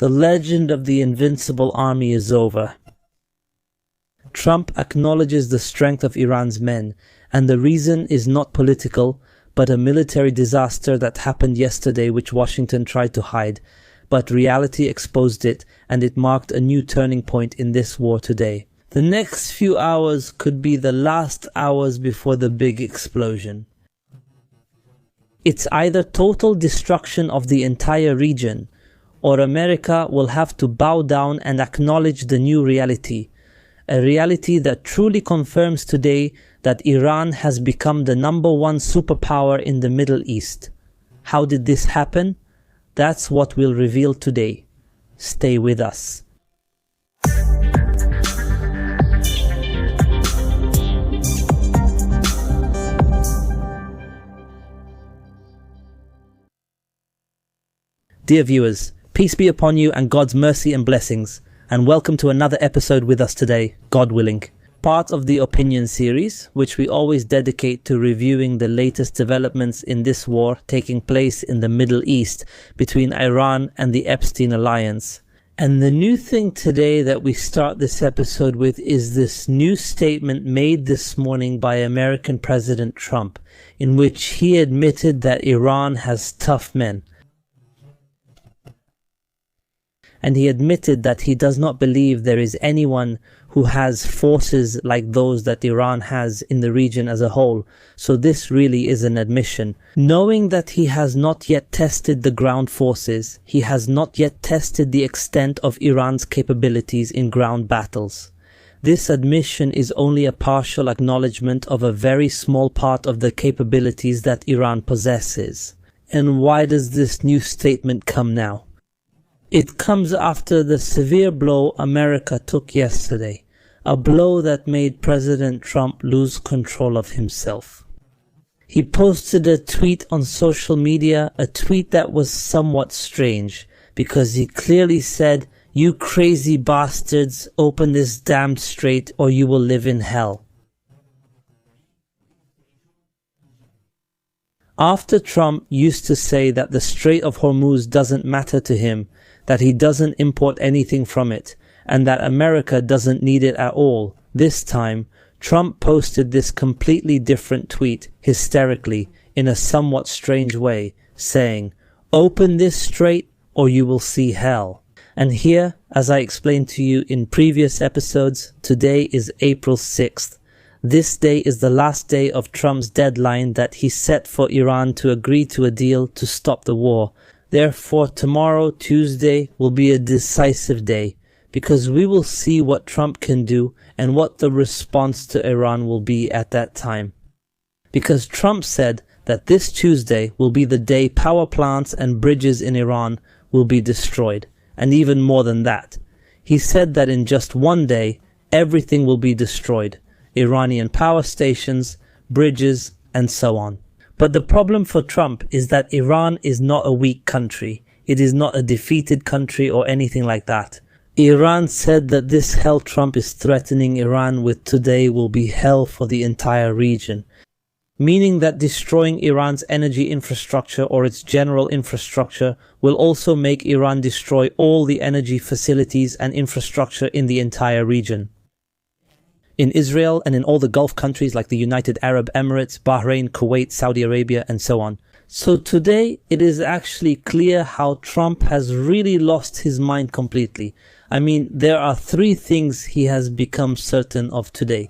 The legend of the Invincible Army is over. Trump acknowledges the strength of Iran's men, and the reason is not political, but a military disaster that happened yesterday which Washington tried to hide. But reality exposed it, and it marked a new turning point in this war today. The next few hours could be the last hours before the big explosion. It's either total destruction of the entire region, or America will have to bow down and acknowledge the new reality. A reality that truly confirms today that Iran has become the #1 superpower in the Middle East. How did this happen? That's what we'll reveal today. Stay with us. Dear viewers, peace be upon you and God's mercy and blessings, and welcome to another episode with us today, God willing. Part of the opinion series, which we always dedicate to reviewing the latest developments in this war taking place in the Middle East between Iran and the Epstein Alliance. And the new thing today that we start this episode with is this new statement made this morning by American President Trump, in which he admitted that Iran has tough men. And he admitted that he does not believe there is anyone who has forces like those that Iran has in the region as a whole. So this really is an admission. Knowing that he has not yet tested the ground forces, he has not yet tested the extent of Iran's capabilities in ground battles. This admission is only a partial acknowledgement of a very small part of the capabilities that Iran possesses. And why does this new statement come now? It comes after the severe blow America took yesterday, a blow that made President Trump lose control of himself. He posted a tweet on social media, a tweet that was somewhat strange, because he clearly said, "You crazy bastards, open this damned strait or you will live in hell." After Trump used to say that the Strait of Hormuz doesn't matter to him, that he doesn't import anything from it, and that America doesn't need it at all, this time, Trump posted this completely different tweet, hysterically, in a somewhat strange way, saying, "Open this strait or you will see hell." And here, as I explained to you in previous episodes, today is April 6th. This day is the last day of Trump's deadline that he set for Iran to agree to a deal to stop the war. Therefore, tomorrow, Tuesday, will be a decisive day, because we will see what Trump can do and what the response to Iran will be at that time. Because Trump said that this Tuesday will be the day power plants and bridges in Iran will be destroyed, and even more than that. He said that in just one day, everything will be destroyed. Iranian power stations, bridges, and so on. But the problem for Trump is that Iran is not a weak country. It is not a defeated country or anything like that. Iran said that this hell Trump is threatening Iran with today will be hell for the entire region. Meaning that destroying Iran's energy infrastructure or its general infrastructure will also make Iran destroy all the energy facilities and infrastructure in the entire region. In Israel and in all the Gulf countries like the United Arab Emirates, Bahrain, Kuwait, Saudi Arabia, and so on. So today it is actually clear how Trump has really lost his mind completely. I mean, there are three things he has become certain of today.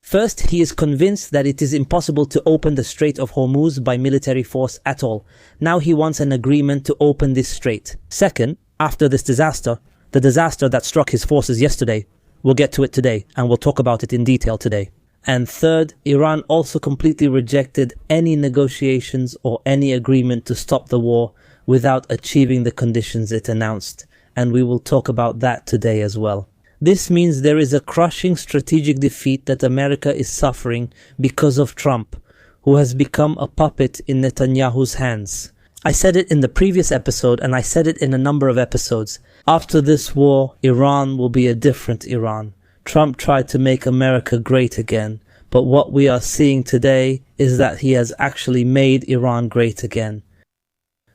First, he is convinced that it is impossible to open the Strait of Hormuz by military force at all. Now he wants an agreement to open this strait. Second, after this disaster, the disaster that struck his forces yesterday, we'll get to it today, and we'll talk about it in detail today. And third, Iran also completely rejected any negotiations or any agreement to stop the war without achieving the conditions it announced. And we will talk about that today as well. This means there is a crushing strategic defeat that America is suffering because of Trump, who has become a puppet in Netanyahu's hands. I said it in the previous episode, and I said it in a number of episodes. After this war, Iran will be a different Iran. Trump tried to make America great again, but what we are seeing today is that he has actually made Iran great again.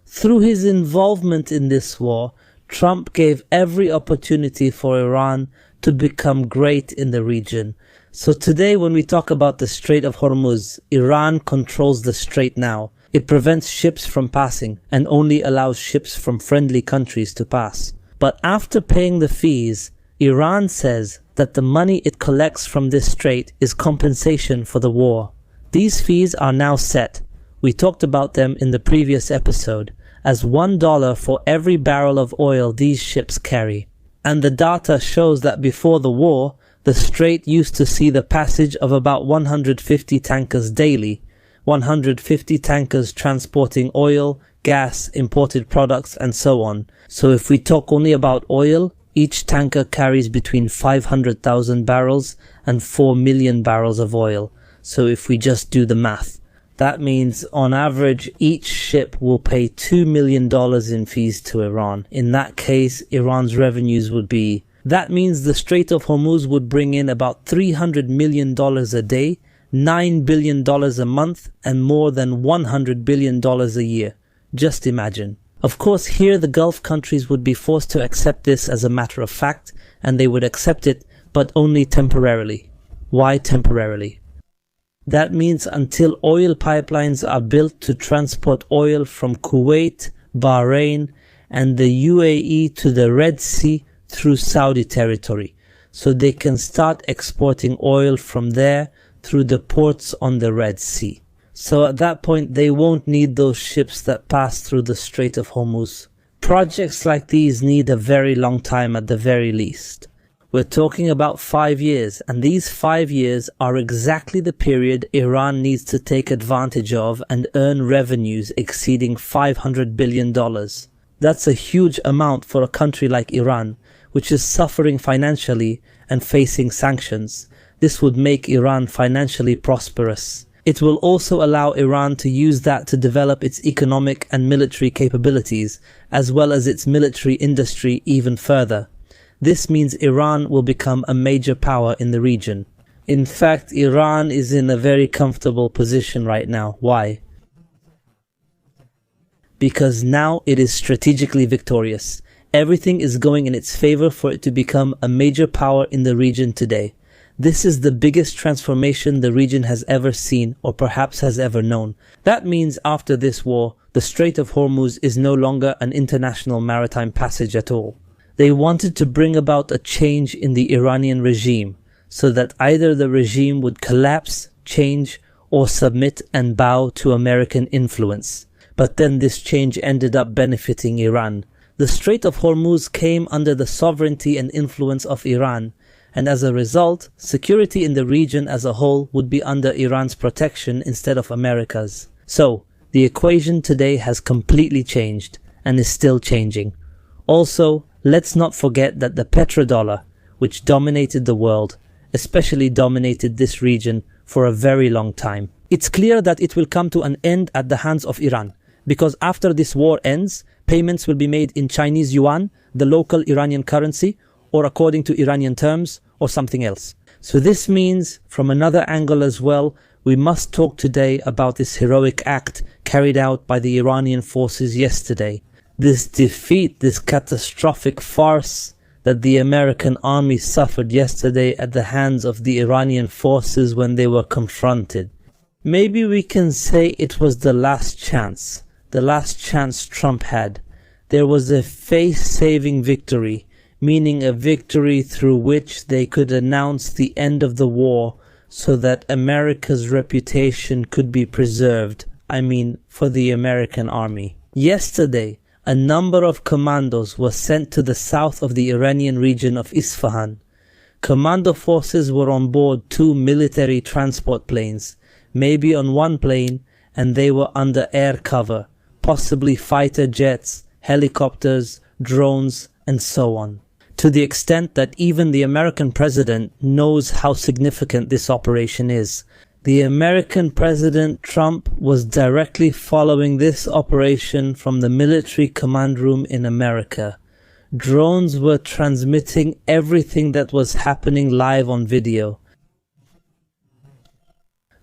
Through his involvement in this war, Trump gave every opportunity for Iran to become great in the region. So today when we talk about the Strait of Hormuz, Iran controls the strait now. It prevents ships from passing and only allows ships from friendly countries to pass. But after paying the fees, Iran says that the money it collects from this strait is compensation for the war. These fees are now set. We talked about them in the previous episode, as $1 for every barrel of oil these ships carry. And the data shows that before the war, the strait used to see the passage of about 150 tankers daily, 150 tankers transporting oil, gas, imported products, and so on. So if we talk only about oil, each tanker carries between 500,000 barrels and 4 million barrels of oil. So if we just do the math, that means on average each ship will pay $2 million in fees to Iran. In that case, Iran's revenues would be... That means the Strait of Hormuz would bring in about $300 million a day, $9 billion a month, and more than $100 billion a year. Just imagine. Of course, here the Gulf countries would be forced to accept this as a matter of fact, and they would accept it, but only temporarily. Why temporarily? That means until oil pipelines are built to transport oil from Kuwait, Bahrain, and the UAE to the Red Sea through Saudi territory, so they can start exporting oil from there through the ports on the Red Sea. So at that point, they won't need those ships that pass through the Strait of Hormuz. Projects like these need a very long time at the very least. We're talking about 5 years, and these 5 years are exactly the period Iran needs to take advantage of and earn revenues exceeding $500 billion. That's a huge amount for a country like Iran, which is suffering financially and facing sanctions. This would make Iran financially prosperous. It will also allow Iran to use that to develop its economic and military capabilities, as well as its military industry even further. This means Iran will become a major power in the region. In fact, Iran is in a very comfortable position right now. Why? Because now it is strategically victorious. Everything is going in its favor for it to become a major power in the region today. This is the biggest transformation the region has ever seen, or perhaps has ever known. That means after this war, the Strait of Hormuz is no longer an international maritime passage at all. They wanted to bring about a change in the Iranian regime, so that either the regime would collapse, change, or submit and bow to American influence. But then this change ended up benefiting Iran. The Strait of Hormuz came under the sovereignty and influence of Iran, and as a result, security in the region as a whole would be under Iran's protection instead of America's. So, the equation today has completely changed, and is still changing. Also, let's not forget that the petrodollar, which dominated the world, especially dominated this region for a very long time. It's clear that it will come to an end at the hands of Iran, because after this war ends, payments will be made in Chinese yuan, the local Iranian currency, or according to Iranian terms, or something else. So this means, from another angle as well, we must talk today about this heroic act carried out by the Iranian forces yesterday. This defeat, this catastrophic farce that the American army suffered yesterday at the hands of the Iranian forces when they were confronted. Maybe we can say it was the last chance Trump had. There was a face-saving victory, meaning a victory through which they could announce the end of the war so that America's reputation could be preserved. I mean, for the American army. Yesterday, a number of commandos were sent to the south of the Iranian region of Isfahan. Commando forces were on board 2 military transport planes, maybe on one plane, and they were under air cover, possibly fighter jets, helicopters, drones, and so on. To the extent that even the American president knows how significant this operation is. The American President Trump was directly following this operation from the military command room in America. Drones were transmitting everything that was happening live on video.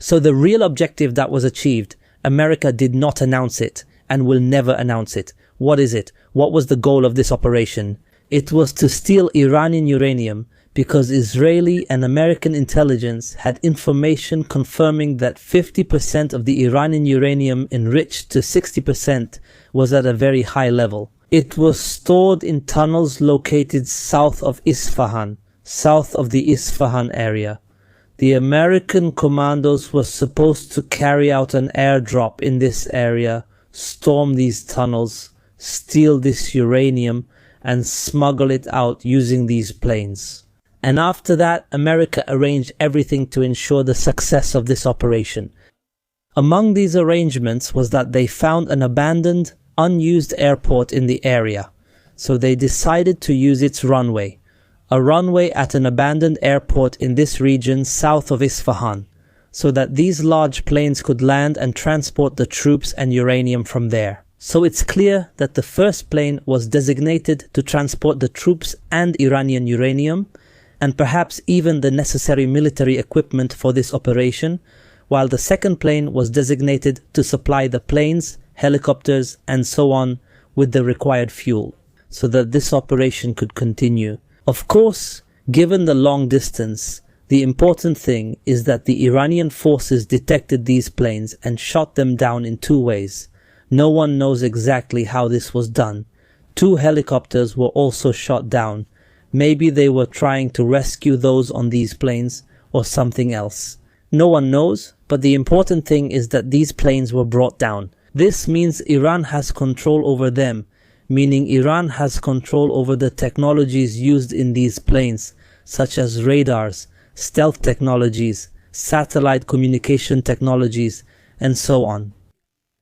So the real objective that was achieved, America did not announce it and will never announce it. What is it? what was the goal of this operation? It was to steal Iranian uranium because Israeli and American intelligence had information confirming that 50% of the Iranian uranium enriched to 60% was at a very high level. It was stored in tunnels located south of Isfahan, south of the Isfahan area. The American commandos were supposed to carry out an airdrop in this area, storm these tunnels, steal this uranium, and smuggle it out using these planes. And after that, America arranged everything to ensure the success of this operation. Among these arrangements was that they found an abandoned, unused airport in the area, so they decided to use its runway. A runway at an abandoned airport in this region south of Isfahan, so that these large planes could land and transport the troops and uranium from there. So it's clear that the first plane was designated to transport the troops and Iranian uranium, and perhaps even the necessary military equipment for this operation, while the second plane was designated to supply the planes, helicopters, and so on with the required fuel, so that this operation could continue. Of course, given the long distance, the important thing is that the Iranian forces detected these planes and shot them down in two ways. No one knows exactly how this was done. 2 helicopters were also shot down. Maybe they were trying to rescue those on these planes, or something else. No one knows, but the important thing is that these planes were brought down. This means Iran has control over them, meaning Iran has control over the technologies used in these planes, such as radars, stealth technologies, satellite communication technologies, and so on.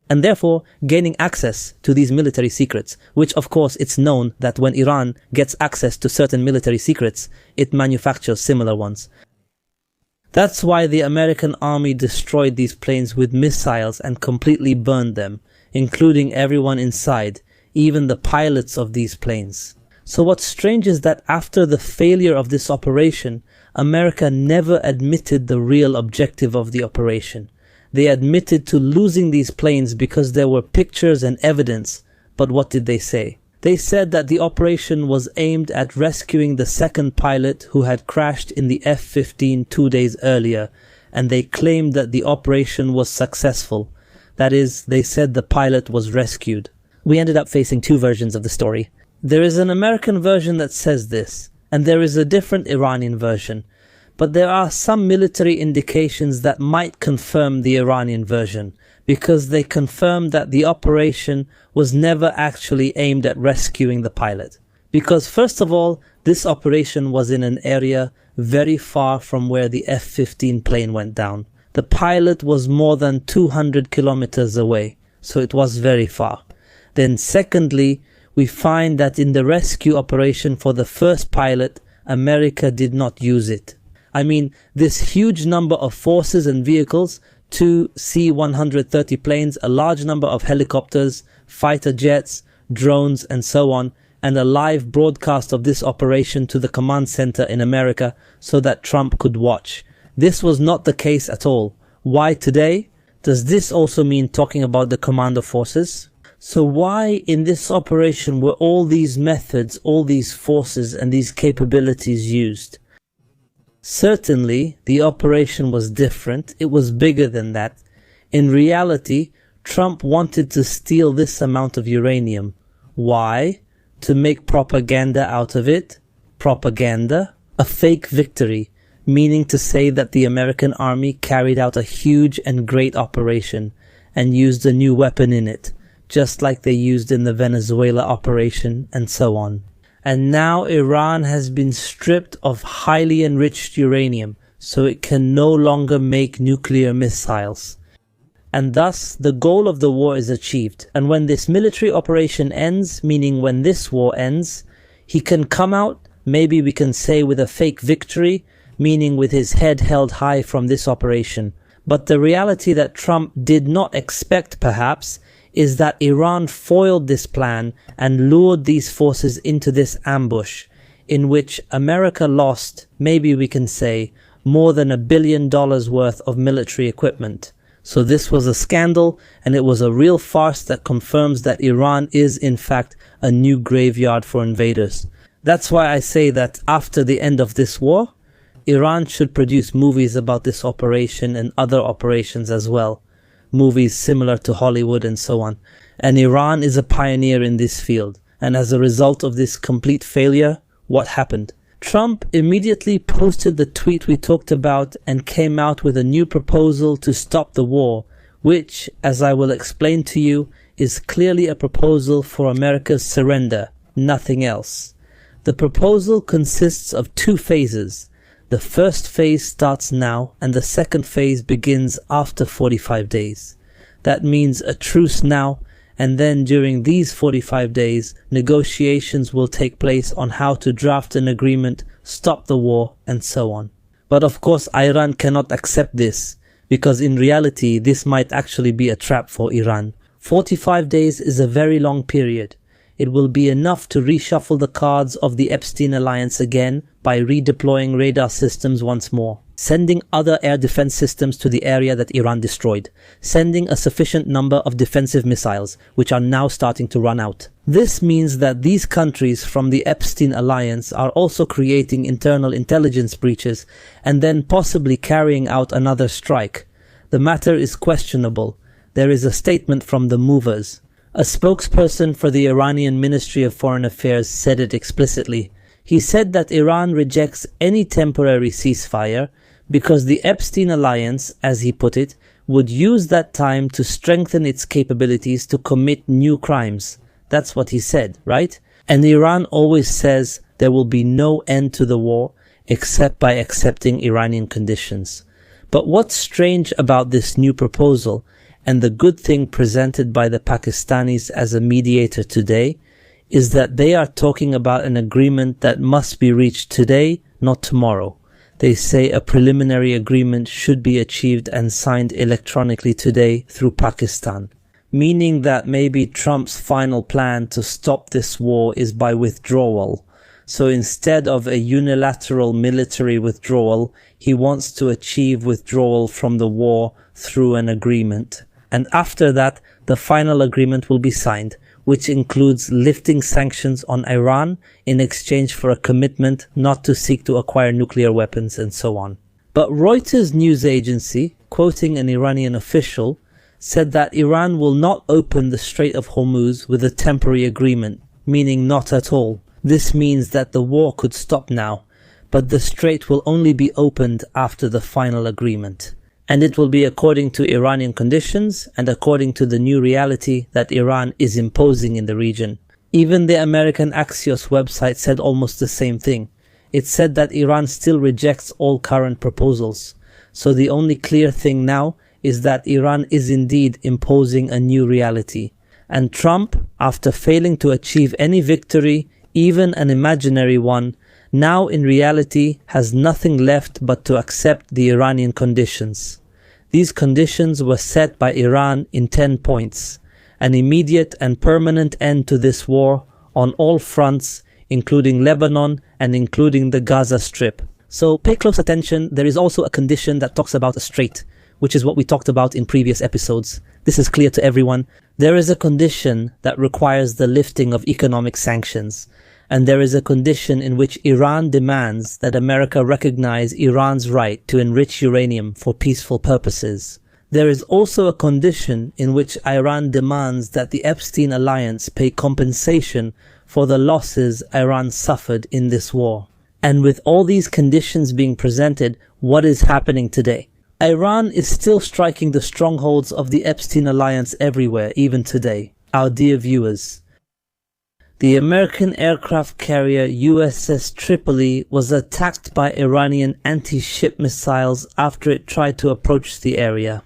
And therefore gaining access to these military secrets, which of course it's known that when Iran gets access to certain military secrets, it manufactures similar ones. That's why the American army destroyed these planes with missiles and completely burned them, including everyone inside, even the pilots of these planes. So what's strange is that after the failure of this operation, America never admitted the real objective of the operation. They admitted to losing these planes because there were pictures and evidence, but what did they say? They said that the operation was aimed at rescuing the second pilot who had crashed in the F-15 2 days earlier, and they claimed that the operation was successful. That is, they said the pilot was rescued. We ended up facing 2 versions of the story. There is an American version that says this, and there is a different Iranian version. But there are some military indications that might confirm the Iranian version, because they confirm that the operation was never actually aimed at rescuing the pilot. Because first of all, this operation was in an area very far from where the F-15 plane went down. The pilot was more than 200 kilometers away, so it was very far. Then secondly, we find that in the rescue operation for the first pilot, America did not use it. I mean, this huge number of forces and vehicles, 2 C-130 planes, a large number of helicopters, fighter jets, drones, and so on, and a live broadcast of this operation to the command center in America so that Trump could watch. This was not the case at all. Why today? Does this also mean talking about the Commando forces? So why in this operation were all these methods, all these forces, and these capabilities used? Certainly, the operation was different. It was bigger than that. In reality, Trump wanted to steal this amount of uranium. Why? To make propaganda out of it. Propaganda? A fake victory, meaning to say that the American army carried out a huge and great operation and used a new weapon in it, just like they used in the Venezuela operation and so on. And now Iran has been stripped of highly enriched uranium, so it can no longer make nuclear missiles. And thus, the goal of the war is achieved. And when this military operation ends, meaning when this war ends, he can come out, maybe we can say with a fake victory, meaning with his head held high from this operation. But the reality that Trump did not expect, perhaps, is that Iran foiled this plan and lured these forces into this ambush, in which America lost, maybe we can say, more than $1 billion worth of military equipment. So this was a scandal, and it was a real farce that confirms that Iran is in fact a new graveyard for invaders. That's why I say that after the end of this war, Iran should produce movies about this operation and other operations as well. Movies similar to Hollywood and so on. And Iran is a pioneer in this field. And as a result of this complete failure, what happened? Trump immediately posted the tweet we talked about and came out with a new proposal to stop the war, which, as I will explain to you, is clearly a proposal for America's surrender, nothing else. The proposal consists of two phases. The first phase starts now, and the second phase begins after 45 days. That means a truce now, and then during these 45 days, negotiations will take place on how to draft an agreement, stop the war, and so on. But of course, Iran cannot accept this, because in reality, this might actually be a trap for Iran. 45 days is a very long period. It will be enough to reshuffle the cards of the Epstein alliance again by redeploying radar systems once more, sending other air defense systems to the area that Iran destroyed, sending a sufficient number of defensive missiles, which are now starting to run out. This means that these countries from the Epstein alliance are also creating internal intelligence breaches and then possibly carrying out another strike. The matter is questionable. There is a statement from the movers. A spokesperson for the Iranian Ministry of Foreign Affairs said it explicitly. He said that Iran rejects any temporary ceasefire because the Epstein alliance, as he put it, would use that time to strengthen its capabilities to commit new crimes. That's what he said, right? And Iran always says there will be no end to the war except by accepting Iranian conditions. But what's strange about this new proposal, and the good thing presented by the Pakistanis as a mediator today, is that they are talking about an agreement that must be reached today, not tomorrow. They say a preliminary agreement should be achieved and signed electronically today through Pakistan, meaning that maybe Trump's final plan to stop this war is by withdrawal. So instead of a unilateral military withdrawal, he wants to achieve withdrawal from the war through an agreement. And after that, the final agreement will be signed, which includes lifting sanctions on Iran in exchange for a commitment not to seek to acquire nuclear weapons and so on. But Reuters news agency, quoting an Iranian official, said that Iran will not open the Strait of Hormuz with a temporary agreement, meaning not at all. This means that the war could stop now, but the strait will only be opened after the final agreement. And it will be according to Iranian conditions and according to the new reality that Iran is imposing in the region. Even the American Axios website said almost the same thing. It said that Iran still rejects all current proposals. So the only clear thing now is that Iran is indeed imposing a new reality. And Trump, after failing to achieve any victory, even an imaginary one, now in reality has nothing left but to accept the Iranian conditions. These conditions were set by Iran in 10 points. An immediate and permanent end to this war on all fronts, including Lebanon and including the Gaza Strip. So pay close attention. There is also a condition that talks about a strait, which is what we talked about in previous episodes. This is clear to everyone. There is a condition that requires the lifting of economic sanctions. And there is a condition in which Iran demands that America recognize Iran's right to enrich uranium for peaceful purposes. There is also a condition in which Iran demands that the Epstein alliance pay compensation for the losses Iran suffered in this war. And with all these conditions being presented, what is happening today? Iran is still striking the strongholds of the Epstein alliance everywhere, even today. Our dear viewers. The American aircraft carrier USS Tripoli was attacked by Iranian anti-ship missiles after it tried to approach the area.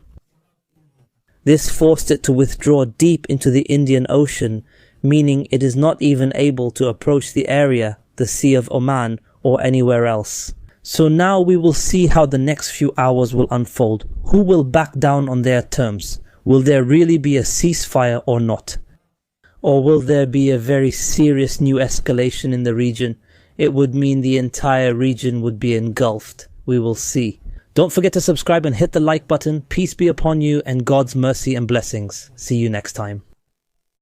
This forced it to withdraw deep into the Indian Ocean, meaning it is not even able to approach the area, the Sea of Oman, or anywhere else. So now we will see how the next few hours will unfold. Who will back down on their terms? Will there really be a ceasefire or not? Or will there be a very serious new escalation in the region? It would mean the entire region would be engulfed. We will see. Don't forget to subscribe and hit the like button. Peace be upon you and God's mercy and blessings. See you next time.